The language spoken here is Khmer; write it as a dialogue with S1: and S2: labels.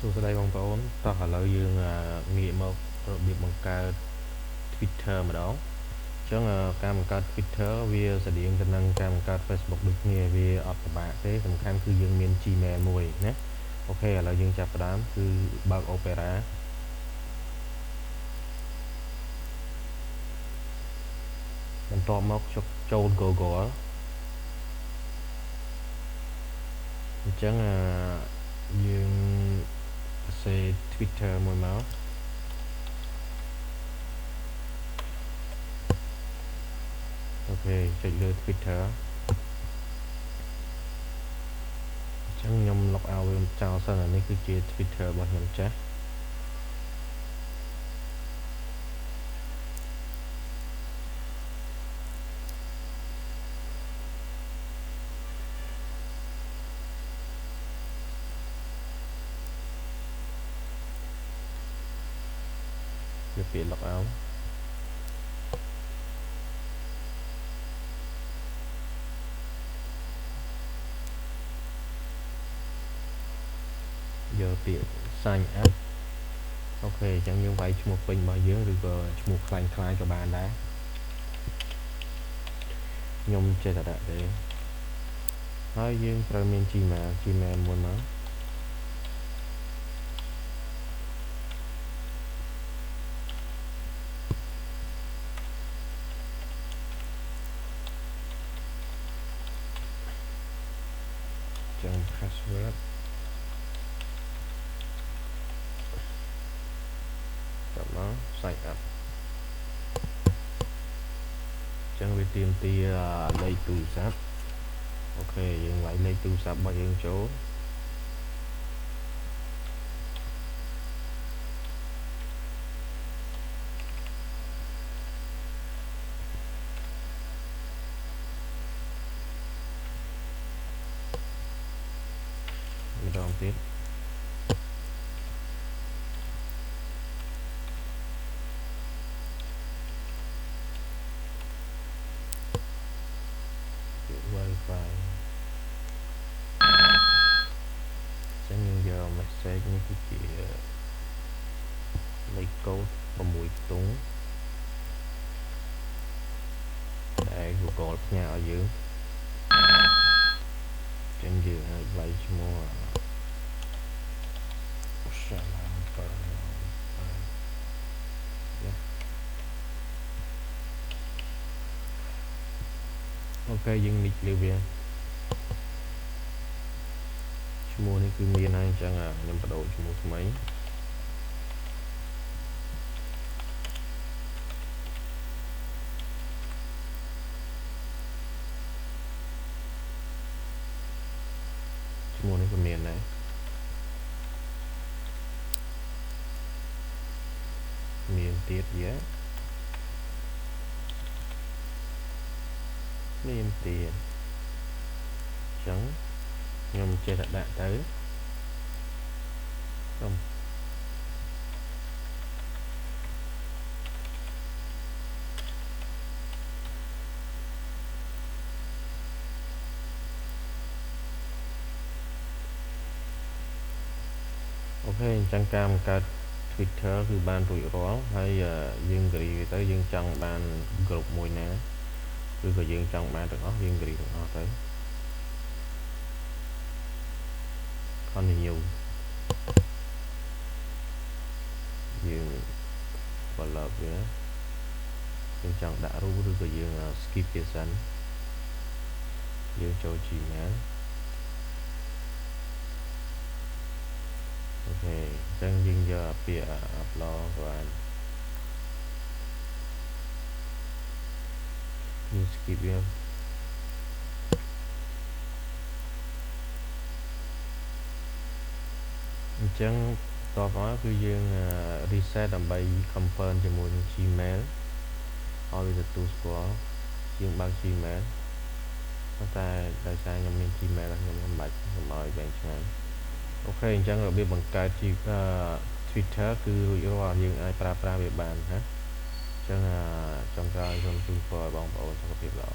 S1: សួស្តីបងប្អូនតោះឥឡូវយើងងាកមករបៀបបង្កើត Twitter ម្ដងអញ្ចឹងការបង្កើត Twitter វាស្រដៀងទៅនឹងការបង្កើត Facebook ដូចគ្នាវាអត់ពិបាកទេសំខាន់គឺយើងមាន Gmail មួយណាអូខេឥឡូវយើងចាប់ផ្ដើមគឺបើក Opera បន្ទាប់មកចូល Google អញ្ចឹងយើងសរសេរ Twitter មួយមកអូខេចុចលើ Twitter អញ្ចឹងខ្ញុំលុបឲ្យវាចោលសិននេះគឺជា Twitter របស់ខ្ញុំចាស់វាពាក្យ log out យកពាក្យ sign up អូខេអញ្ចឹងយើងវាយឈ្មោះពេញរបស់យើងឬក៏ឈ្មោះខ្លាញ់ៗក៏បានដែរខ្ញុំចេះតែដាក់ទេហើយយើងត្រូវមាន Gmail មួយមកចឹង password ចាប់មក sign up ចឹងវាទាមទារលេខទូរស័ព្ទអូខេយើងវាយលេខទូរស័ព្ទរបស់យើងចូលម្ដងទៀតWi-Fi ចឹងយើងយក message នេះគឺជាលេខកូដ6ខ្ទង់ដែល Google ផ្ញើឲ្យយើងចឹងយើងអាចវាយឈ្មោះសាឡាមប៉ាអូខេយើងនិចលើវាឈ្មោះនេះគឺមានហើយអញ្ចឹងខ្ញុំបដូរឈ្មោះថ្មីឈ្មោះនេះក៏មានដែរមានទៀតយ៉ាមានទៀតចឹងខ្ញុំចេះតែដាក់ទៅអូខេអញ្ចឹងការបង្កើត Twitter គឺបានរួចរាល់ហើយយើងគ្រីទៅយើងចង់បាន group មួយណាឬក៏យើងចង់បានទាំងអស់យើងគ្រីទាំងអស់ទៅ continue យើង follow វាយើងចង់ដាក់រូបឬក៏យើង skip វាសិនយើងចូល Gmail អូខេអញ្ចឹងយើងយកពាក្យ upload បានយើង skip វាអញ្ចឹងតបមកគឺយើង reset ដើម្បី confirm ជាមួយនឹង Gmail ឲ្យវាទទួលស្គាល់យើងបើក Gmail ប៉ុន្តែដោយសារខ្ញុំមាន Gmail ហើយខ្ញុំមិនបាច់ឲ្យវែងឆ្ងាយអូខេអញ្ចឹងរបៀបបង្កើត Twitter គឺរួចរាល់យើងអាចប្រើប្រាស់វាបានណាអញ្ចឹងចុងក្រោយសូមជូនពរឲ្យបងប្អូនសុខភាពល្អ